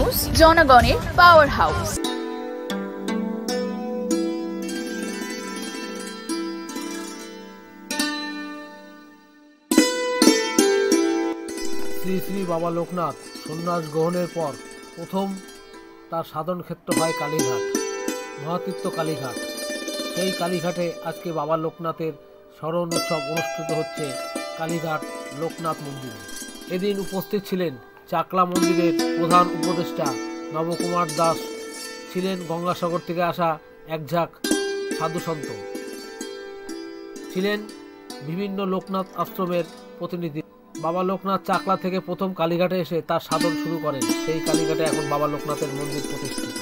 News, জনগণের power house. Shri Shri বাবা লোকনাথ সন্ন্যাস গ্রহণের পর প্রথম তার সাধন ক্ষেত্র হয় কালীঘাট, মহাতীর্থ কালীঘাট। সেই কালীঘাটে আজকে বাবা লোকনাথের স্মরণ উৎসব অনুষ্ঠিত হচ্ছে কালীঘাট লোকনাথ মন্দিরে। এদিন উপস্থিত ছিলেন চাকলা মন্দিরের প্রধান উপদেষ্টা নবকুমার দাস, ছিলেন গঙ্গাসাগর থেকে আসা একঝাঁক সাধুসন্ত, ছিলেন বিভিন্ন লোকনাথ আশ্রমের প্রতিনিধি। বাবা লোকনাথ চাকলা থেকে প্রথম কালীঘাটে এসে তার সাধন শুরু করেন। সেই কালীঘাটে এখন বাবা লোকনাথের মন্দির প্রতিষ্ঠিত।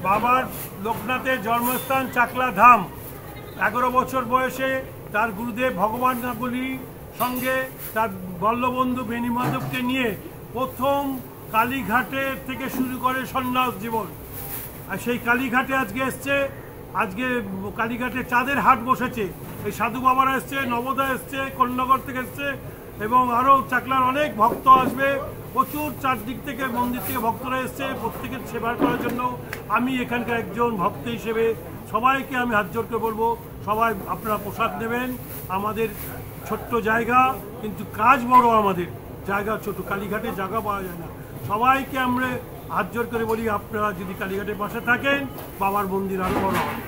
বাবা লোকনাথের জন্মস্থান চাকলা ধাম। 11 বছর বয়সে তার গুরুদেব ভগবান গাঙ্গুলি সঙ্গে তার বল্লবন্ধু বেনি মাধবকে নিয়ে প্রথম কালীঘাটে থেকে শুরু করে সন্ন্যাস জীবন। আর সেই কালীঘাটে আজকে এসছে, আজকে কালীঘাটে চাঁদের হাট বসেছে। এই সাধু বাবারা এসছে, নবদা এসছে, কন্যাগর থেকে এসছে এবং আরও চাকলার অনেক ভক্ত আসবে। প্রচুর চারদিক থেকে মন্দির থেকে ভক্তরা এসছে প্রত্যেকের সেবা করার জন্য। আমি এখানকার একজন ভক্ত হিসেবে সবাইকে আমি হাত জোর করে বলবো, সবাই আপনারা প্রসাদ নেবেন। আমাদের ছোট্ট জায়গা, কিন্তু কাজ বড়। আমাদের জায়গা ছোট, কালীঘাটে জায়গা পাওয়া যায় না। সবাইকে আমরা হাত জোর করে বলি, আপনারা যদি কালীঘাটের পাশে থাকেন, বাবার মন্দির আরও বড় হয়।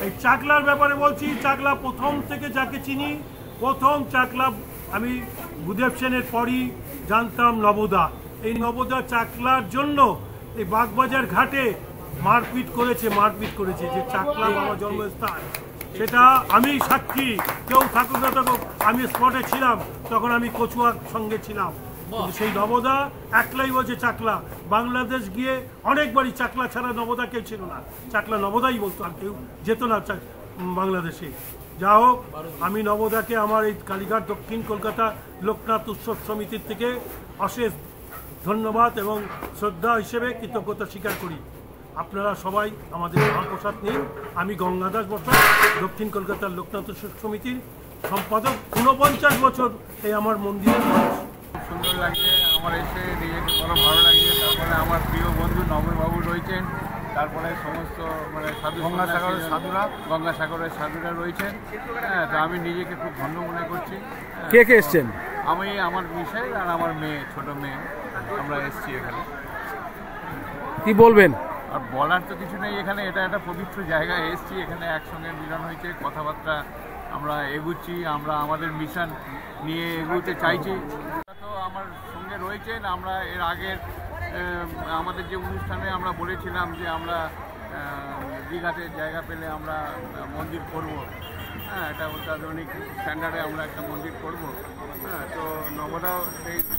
এই চাকলার ব্যাপারে বলছি, চাকলা প্রথম থেকে যাকে চিনি, প্রথম চাকলা আমি ভূদেব সেনের পরই জানতাম নবদা। এই নবদা চাকলার জন্য এই বাগবাজার ঘাটে মারপিট করেছে যে চাকলা বাবা জন্মস্থান, সেটা আমি সাক্ষী। কেউ থাকুক না থাকুক, আমি স্পটে ছিলাম, তখন আমি কচুয়ার সঙ্গে ছিলাম। সেই নবদা একলাই বলছে চাকলা। বাংলাদেশ গিয়ে অনেকবারই চাকলা ছাড়া নবদা কেউ ছিল না, চাকলা নবদাই বলতো, আর কেউ যেত না বাংলাদেশে। যা হোক, আমি নবদাকে আমার এই কালীঘাট দক্ষিণ কলকাতা লোকনাথ উৎসব সমিতির থেকে অশেষ ধন্যবাদ এবং শ্রদ্ধা হিসেবে কৃতজ্ঞতা স্বীকার করি। আপনারা সবাই আমাদের মহাপ্রসাদ নিন। আমি গঙ্গাদাস বসা, দক্ষিণ কলকাতার লোকনাথ উৎসব সমিতির সম্পাদক। 49 বছর এই আমার মন্দিরের বয়স। সুন্দর লাগছে আমার এসে, নিজেকে বড় ভালো লাগছে। তারপরে আমার প্রিয় বন্ধু নববাবু রয়েছেন, তারপরে সমস্ত গঙ্গাসাগরের সাধুরা রয়েছেন। হ্যাঁ, তো আমি নিজেকে খুব ধন্য মনে করছি। কে কে এসছেন? আমি, আমার মিসেস আর আমার মেয়ে, ছোট মেয়ে, আমরা এসছি এখানে। কি বলবেন? আর বলার তো কিছু নেই, এখানে এটা একটা পবিত্র জায়গায় এসছি, এখানে একসঙ্গে মিলন হয়েছে, কথাবার্তা আমরা এগুচ্ছি, আমরা আমাদের মিশন নিয়ে এগুতে চাইছি। তো আমার সঙ্গে রয়েছেন। আমরা এর আগের আমাদের যে অনুষ্ঠানে আমরা বলেছিলাম যে আমরা দীঘাতে জায়গা পেলে আমরা মন্দির করব। হ্যাঁ, এটা অত্যাধুনিক স্ট্যান্ডার্ডে আমরা একটা মন্দির করব। হ্যাঁ, তো নবদাও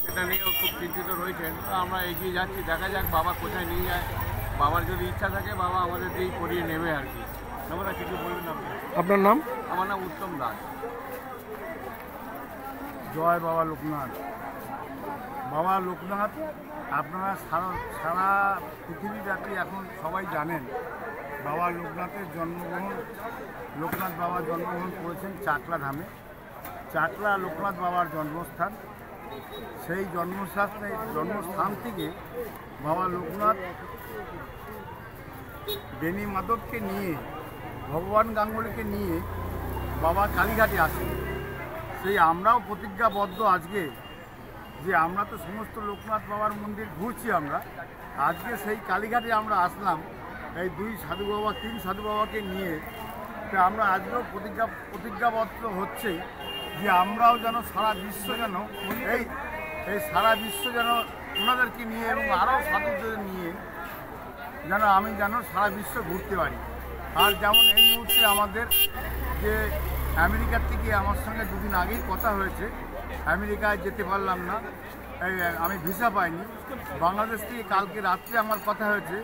সেটা নিয়েও খুব চিন্তিত রয়েছেন। তো আমরা এগিয়ে যাচ্ছি, দেখা যাক বাবা কোথায় নিয়ে যায়। বাবার যদি ইচ্ছা থাকে, বাবা আমাদের দিয়েই করিয়ে নেবে আর কি। নবদা কিছু বলবেন আপনি? আপনার নাম? আমার নাম উত্তম দাস। জয় বাবা লোকনাথ। বাবা লোকনাথ আপনারা সারা পৃথিবীব্যাপী এখন সবাই জানেন। বাবা লোকনাথের জন্মগ্রহণ, লোকনাথ বাবা জন্মগ্রহণ করেছেন চাকলা ধামে। চাকলা লোকনাথ বাবার জন্মস্থান। সেই জন্মস্থান থেকে বাবা লোকনাথ বেনি মাধবকে নিয়ে, ভগবান গাঙ্গুলিকে নিয়ে বাবা কালীঘাটে আসেন। সেই আমরাও প্রতিজ্ঞাবদ্ধ আজকে যে আমরা তো সমস্ত লোকনাথ বাবার মন্দির ঘুরছি, আমরা আজকে সেই কালীঘাটে আমরা আসলাম এই 2 সাধু বাবা 3 সাধু বাবাকে নিয়ে। তো আমরা আজকেও প্রতিজ্ঞাবদ্ধ হচ্ছে যে আমরাও যেন সারা বিশ্ব যেন এই সারা বিশ্ব যেন ওনাদেরকে নিয়ে এবং আরও সাধুদের নিয়ে যেন সারা বিশ্ব ঘুরতে পারি। আর যেমন এই মুহূর্তে আমাদের যে আমেরিকার থেকে আমার সঙ্গে 2 দিন আগেই কথা হয়েছে, আমেরিকায় যেতে পারলাম না, আমি ভিসা পাইনি। বাংলাদেশ থেকে কালকে রাত্রে আমার কথা হয়েছে,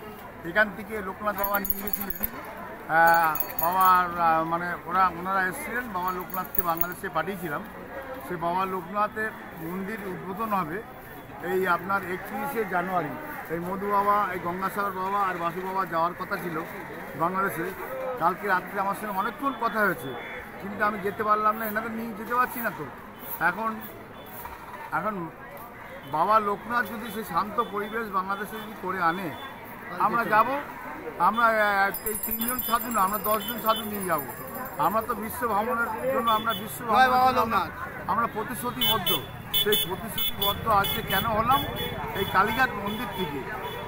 এখান থেকে লোকনাথ বাবা নিয়ে গেছিলেন বাবার, মানে ওনারা এসেছিলেন, বাবা লোকনাথকে বাংলাদেশে পাঠিয়েছিলাম। সে বাবা লোকনাথের মন্দির উদ্বোধন হবে এই আপনার 31শে জানুয়ারি। এই মধু বাবা, এই গঙ্গাসাগর বাবা আর বাসু বাবা যাওয়ার কথা ছিল বাংলাদেশে। কালকে রাত্রে আমার সঙ্গে অনেকক্ষণ কথা হয়েছে, কিন্তু আমি যেতে পারলাম না, এনাদের নিয়ে যেতে পারছি না। তো এখন বাবা লোকনাথ যদি সেই শান্ত পরিবেশ বাংলাদেশে যদি করে আনে, আমরা যাব। আমরা এই 3 জন সাধু না, আমরা 10 জন সাধু নিয়ে যাব। আমরা তো বিশ্ব ভ্রমণের জন্য আমরা প্রতিশ্রুতিবদ্ধ। সেই প্রতিশ্রুতিবদ্ধ আজকে কেন হলাম, এই কালীঘাট মন্দির থেকে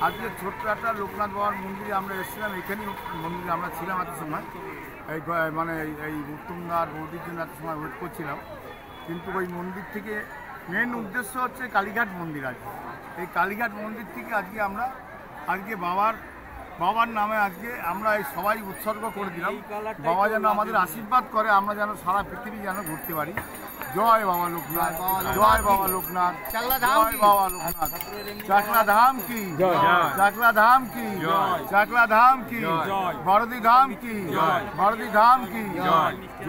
আজকে ছোট্ট একটা লোকনাথ বাবার মন্দিরে আমরা এসেছিলাম। এখানেই মন্দিরে আমরা ছিলাম এত সময়, এই মানে এই উত্তমদার বৌদির জন্য এত সময় ওয়েট করছিলাম। কিন্তু ওই মন্দির থেকে মেন উদ্দেশ্য হচ্ছে কালীঘাট মন্দির। আজকে এই কালীঘাট মন্দির থেকে আজকে বাবার নামে আজকে আমরা এই সবাই উৎসর্গ করে দিলাম। বাবা যেন আমাদের আশীর্বাদ করে, আমরা যেন সারা পৃথিবী যেন ঘুরতে পারি। জয় বাবা লোকনাথ, জয় বাবা লোকনাথ, জয় বাবা লোকনাথ। চাকলা ধাম কি, চাকলা ধাম কি, চাকলা ধাম কি, বড়দি ধাম কি, বড়দি ধাম কি,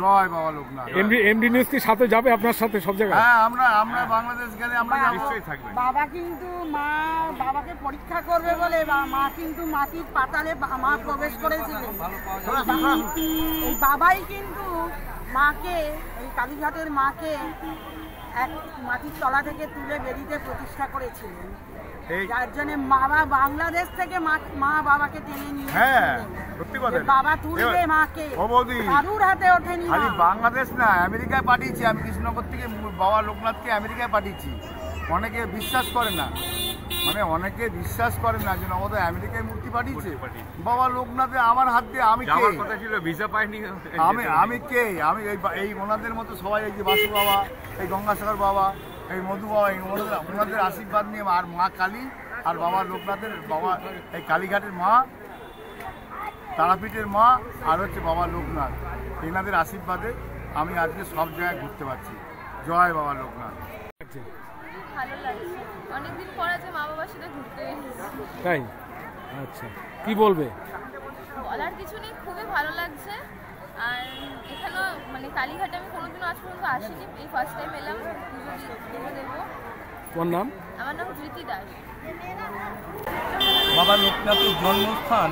জয় বাবা লোকনাথ। এমডি নিউজ কি সাথে যাবে আপনার সাথে সব জায়গায়? হ্যাঁ, আমরা বাংলাদেশ গেলে আমরা নিশ্চয়ই থাকবো। বাবা কিন্তু বাবাকে পরীক্ষা করবে বলে মা কিন্তু মাটির পাতালে মা প্রবেশ করেছিলেন। এই বাবাই কিন্তু মাকে, এই কালীঘাটের মাকে এক মাটির তলা থেকে তুলে বেরিয়ে প্রতিষ্ঠা করেছিলেন, যার জন্য বাংলাদেশ থেকে মা বাবাকে টেনে নিয়ে বাবা তুলবে মাকে, কারুর হাতে ওঠেনি। খালি বাংলাদেশ না, আমেরিকায় পাঠিয়েছি আমি। কৃষ্ণনগর থেকে বাবা লোকনাথকে আমেরিকায় পাঠিয়েছি। অনেকে বিশ্বাস করে না, অনেকে বিশ্বাস করে না যে নবদ আমেরিকায় মূর্তি পাঠিয়েছে বাবা লোকনাথে। আমার হাত দিয়ে আমি কে, ভিসা পাইনি আমি কে, আমি এই ওনাদের মতো সবাই, এই যে বাসু বাবা, এই গঙ্গাসাগর বাবা, এই মধু বাবা, ওনাদের আশীর্বাদ নিয়ে, আর মা কালী আর বাবা লোকনাথের বাবা, এই কালীঘাটের মা, তারাপীঠের মা, আর হচ্ছে বাবা লোকনাথ, এনাদের আশীর্বাদে আমি আজকে সব জায়গায় ঘুরতে পারছি। জয় বাবা লোকনাথ। ভালো লাগছে, অনেকদিন পর আছে মা বাবার সাথে ঘুরতে এসেছি। তাই? আচ্ছা, কি বলবে? বলার কিছু নেই, খুবই ভালো লাগছে। আর এখানেও কালীঘাটে আমি কোনোদিনও আজ পর্যন্ত আসিনি, এই ফার্স্ট টাইম এলাম, পুজো দেবো। তোমার নাম? আমার নাম ধৃতি দাস। বাবা লোকনাথের জন্মস্থান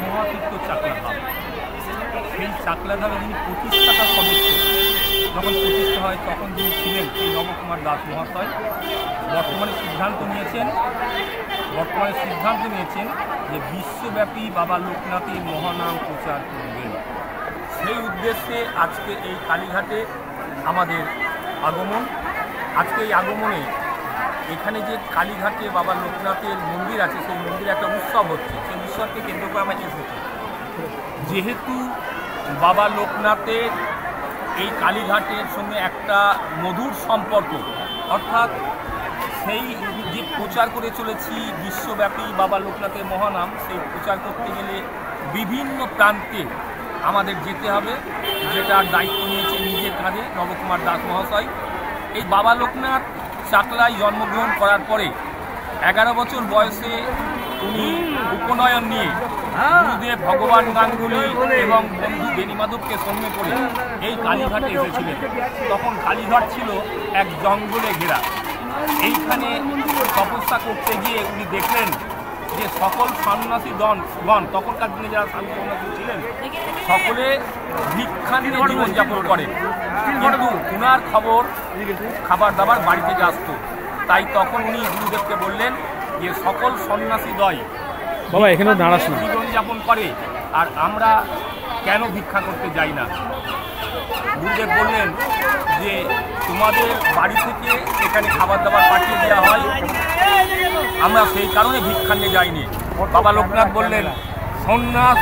মহাতীর্থ চাকলাধাম। সেই চাকলাধামে যিনি প্রতিষ্ঠাতা সদস্য, যখন প্রতিষ্ঠা হয় তখন যিনি ছিলেন সেই নবকুমার দাস মহাশয় বর্তমানে সিদ্ধান্ত নিয়েছেন যে বিশ্বব্যাপী বাবা লোকনাথের মহানাম প্রচার করবেন। সেই উদ্দেশ্যে আজকে এই কালীঘাটে আমাদের আগমন। আজকে এই আগমনে এখানে যে কালীঘাটে বাবা লোকনাথের মন্দির আছে, সেই মন্দিরে একটা উৎসব হচ্ছে। সেই উৎসবকে কেন্দ্র করে আমরা এসেছি। যেহেতু বাবা লোকনাথের এই কালীঘাটের সঙ্গে একটা মধুর সম্পর্ক, অর্থাৎ সেই যে প্রচার করে চলেছি বিশ্বব্যাপী বাবা লোকনাথের মহানাম, সেই প্রচার করতে গেলে বিভিন্ন প্রান্তে আমাদের যেতে হবে, যেটার দায়িত্ব নিয়েছে নিজের কাঁধে নবকুমার দাস মহাশয়। এই বাবা লোকনাথ চাকলায় জন্মগ্রহণ করার পরে 11 বছর বয়সে উনি উপনয়ন নিয়ে গুরুদেব ভগবান গাঙ্গুলি এবং বন্ধু বেনিমাধবকে সঙ্গে করে এই কালীঘাটে এসেছিলেন। তখন কালীঘাট ছিল এক জঙ্গলে ঘেরা। এইখানে তপস্যা করতে গিয়ে উনি দেখলেন যে সকল সন্ন্যাসীগণ, তখনকার দিনে যারা সন্ন্যাসী ছিলেন, সকলে ভিক্ষা নিয়ে জীবনযাপন করেন, কিন্তু উনার খবর খাবার দাবার বাড়ি থেকে আসতো। তাই তখন উনি গুরুদেবকে বললেন যে সকল সন্ন্যাসীদ্বয় বাবা এখানে দাঁড়াস না, জীবনযাপন করে, আর আমরা কেন ভিক্ষা করতে যাই না? গুরুদেব বললেন যে তোমাদের বাড়ি থেকে এখানে খাবার দাবার পাঠিয়ে দেওয়া হয়, আমরা সেই কারণে ভিক্ষান্নে যাইনি। বাবা লোকনাথ বললেন সন্ন্যাস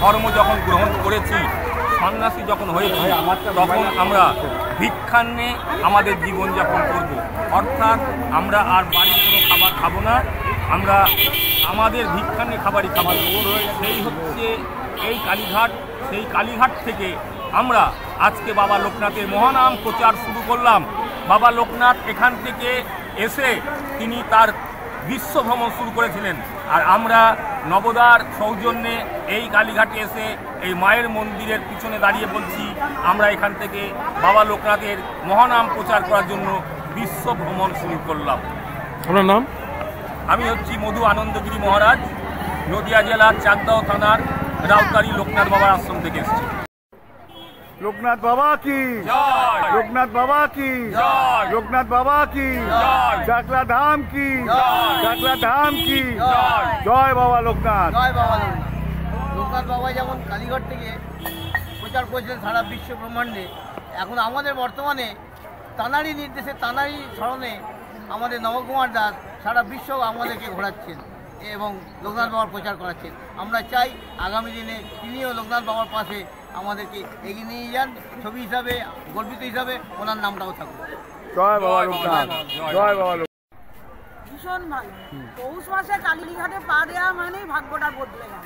ধর্ম যখন গ্রহণ করেছি, সন্ন্যাসী যখন হয়েছি, তখন আমরা ভিক্ষান্নে আমাদের জীবনযাপন করব। অর্থাৎ আমরা আর বাড়ির কোনো খাবার খাবো না, আমরা আমাদের ভিক্ষান্নে খাবারই খাবার। সেই হচ্ছে এই কালীঘাট। সেই কালীঘাট থেকে আমরা আজকে বাবা লোকনাথের মহানাম প্রচার শুরু করলাম। বাবা লোকনাথ এখান থেকে এসে তিনি তার বিশ্ব ভ্রমণ শুরু করেছিলেন, আর আমরা নবদার সৌজন্যে এই কালীঘাটে এসে এই মায়ের মন্দিরের পিছনে দাঁড়িয়ে বলছি আমরা এখান থেকে বাবা লোকনাথের মহানাম প্রচার করার জন্য বিশ্ব ভ্রমণ শুরু করলাম। আপনার নাম? আমি হচ্ছি মধু আনন্দগিরি মহারাজ, নদিয়া জেলার চাকদাহ থানার রাউতারি লোকনাথ বাবার আশ্রম থেকে এসেছি। লোকনাথ বাবা কি, লোকনাথ বাবা কি, লোকনাথ বাবা কি, চাকলা ধাম কি, চাকলা ধাম কি, জয় বাবা লোকনাথ। জয় বাবা লোকনাথ। লোকনাথ বাবা যেমন কালীঘাট থেকে প্রচার করেছিলেন সারা বিশ্ব ব্রহ্মাণ্ডে, এখন আমাদের বর্তমানে তানারই নির্দেশে, তানারই স্মরণে আমাদের নবকুমার দাস সারা বিশ্ব আমাদেরকে ঘোরাচ্ছেন এবং লোকনাথ বাবার প্রচার করাচ্ছেন। আমরা চাই আগামী দিনে তিনিও লোকনাথ বাবার পাশে আমাদেরকে এগিয়ে নিয়ে যান, ছবি হিসাবে, গর্বিত হিসাবে ওনার নামটাও থাকুক। জয় বাবা লোকনাথ, জয় বাবা লোকনাথ। ভীষণ ভালো। পৌষ মাসে কালীঘাটে পা দেওয়া মানেই ভাগ্যটা বদলে গেল।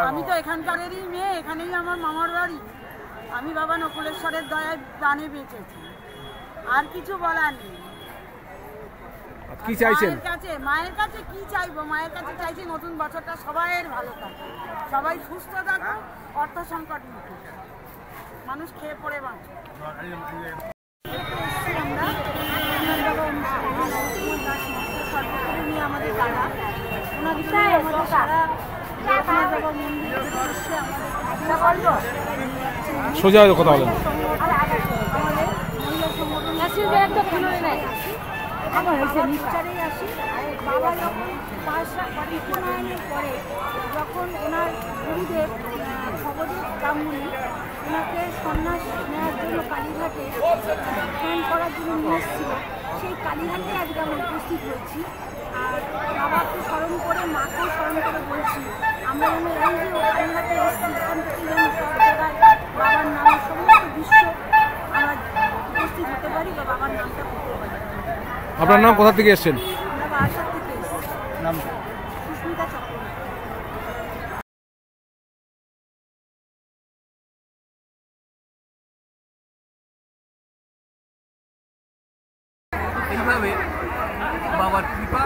আমি তো এখানকারেরই মেয়ে, এখানেই আমার মামার বাড়ি। আমি বাবা নকুলেশ্বরের দয়ায় প্রাণে বেঁচেছি, আর কিছু বলার নেই। কি চাইছেন মায়ের কাছে কি চাইবো? মায়ের কাছে চাইছি নতুন বছরটা সবাইয়ের ভালো থাকুক, সবাই সুস্থ থাকুক, অর্থ সংকট মুক্ত, মানুষ খেয়ে পড়ে বাঁচুক। আমাদের দাদা সোজা কথা বলেন। আমার হয়েছে নিশ্চয়ই আসি। বাবা যখন প্রণয়নের পরে যখন ওনার গুরুদেব ভগদেব ব্রাহ্মণী ওনাকে সন্ন্যাস নেওয়ার জন্য কালীঘাটে স্নান করার জন্য নিয়ে এসেছিল, সেই কালীঘাটে আজকে আমরা উপস্থিত হয়েছি। আর বাবাকে স্মরণ করে, মাকেও স্মরণ করে বলছি আমরা যেন এই যে কালীঘাটে এসেছি এখান থেকে যেন সব জায়গায় বাবার নাম সমস্ত বিশ্ব আমরা উপস্থিত হতে পারি বা বাবার নামটা করতে পারি। আপনার নাম কোথা থেকে এসেছেন? আমরা বারাসাত থেকে এসেছি। নাম সুস্মিতা চক্রবর্তী। এইভাবে বাবার কৃপা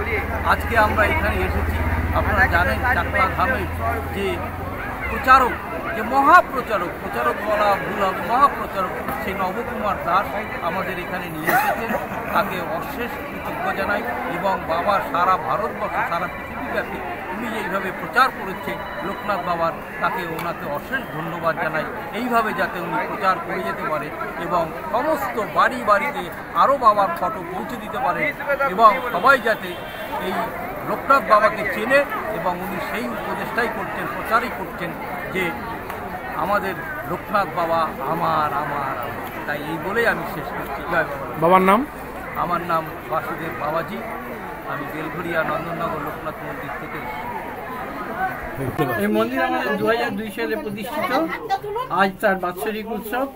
আজকে আমরা এখানে এসেছি। আপনারা জানেন চাকলা ধামের যে প্রচারক, যে মহাপ্রচারক, প্রচারক বলা ভুল হবে, মহাপ্রচারক সেই নবকুমার দাস আমাদের এখানে নিয়ে এসেছেন। তাকে অশেষ কৃতজ্ঞ জানাই এবং বাবা সারা ভারতবর্ষ, সারা পৃথিবীব্যাপী উনি এইভাবে প্রচার করেছে লোকনাথ বাবার, তাকে ওনাকে অশেষ ধন্যবাদ জানাই। এইভাবে যাতে উনি প্রচার করে যেতে পারে এবং সমস্ত বাড়ি বাড়িতে আরও বাবার ফটো পৌঁছে দিতে পারে এবং সবাই যাতে এই লোকনাথ বাবাকে চেনে এবং উনি সেই উপদেশটাই করছেন, প্রচারই করছেন যে আমাদের লোকনাথ বাবা আমার আমার। তাই এই বলেই আমি শেষ করছি। বাবার নাম? আমার নাম বাসুদেব বাবাজি। আমি বেলঘরিয়া নন্দননগর লোকনাথ মন্দির থেকে। এই মন্দির আমাদের 2002 সালে প্রতিষ্ঠিত। আজ তার বাৎসরিক উৎসব,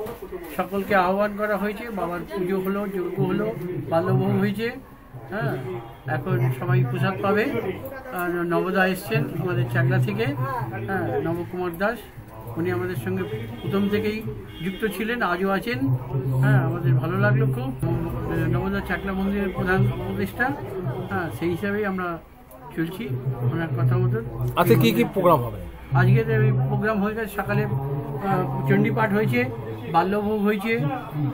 সকলকে আহ্বান করা হয়েছে। বাবার পুজো হলো, যজ্ঞ হলো, বাল্যভোগ হয়েছে। হ্যাঁ, এখন সবাই প্রসাদ পাবে। নবদা এসছেন আমাদের চাকলা থেকে, হ্যাঁ, নবকুমার দাস, উনি আমাদের সঙ্গে প্রথম থেকেই যুক্ত ছিলেন, আজও আছেন। হ্যাঁ, আমাদের ভালো লাগলো খুব। নবদা চাকলা মন্দিরের প্রধান উপদেষ্টা, হ্যাঁ, সেই হিসাবেই আমরা চলছি ওনার কথা মতো। আজকে কি কি প্রোগ্রাম হবে? আজকে এই প্রোগ্রাম হয়ে গেছে, সকালে চণ্ডীপাঠ হয়েছে, বাল্যভোগ হয়েছে,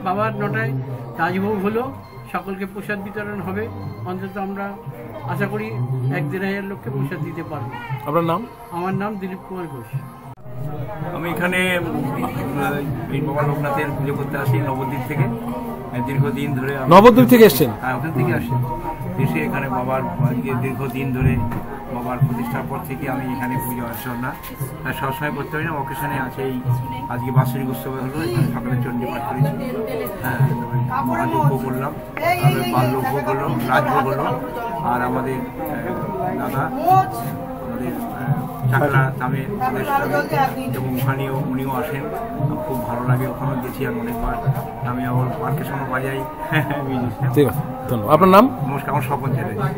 বাবার 9টায় রাজভোগ হলো, সকলকে প্রসাদ বিতরণ হবে। অন্তত আমরা আশা করি 1-1.5 লোককে প্রসাদ দিতে পারবো। আপনার নাম? আমার নাম দিলীপ কুমার ঘোষ। আমি এখানে এই বাবা লোকনাথের পুজো করতে আসি নবদ্বীপ থেকে। দীর্ঘদিন ধরে নবদ্বীপ থেকে এসছেন? হ্যাঁ, ওখান থেকে আসি। এসে এখানে বাবার আজকে দীর্ঘদিন ধরে বাবার প্রতিষ্ঠার পর থেকে আমি এখানে পুজো অর্চনা সবসময় করতে পারি না, অকেশনে আছে। এই আজকে বাৎসরিক উৎসবে হলো, এখানে সকালে চণ্ডীপাঠ করেছি, হ্যাঁ, মহাযজ্ঞ করলাম, তারপরে বাল্যভোগ হলো, রাজভোগ হলো। আর আমাদের দাদা আমাদের চাকলা ধামের এবং ওখানেও উনিও আসেন, খুব ভালো লাগে। ওখানেও গেছি আর অনেকবার। আমি আবার পার্কের সময় বাজাই। ঠিক আছে, ধন্যবাদ। আপনার নাম? নমস্কার, আমার স্বপন চ্যাটার্জি।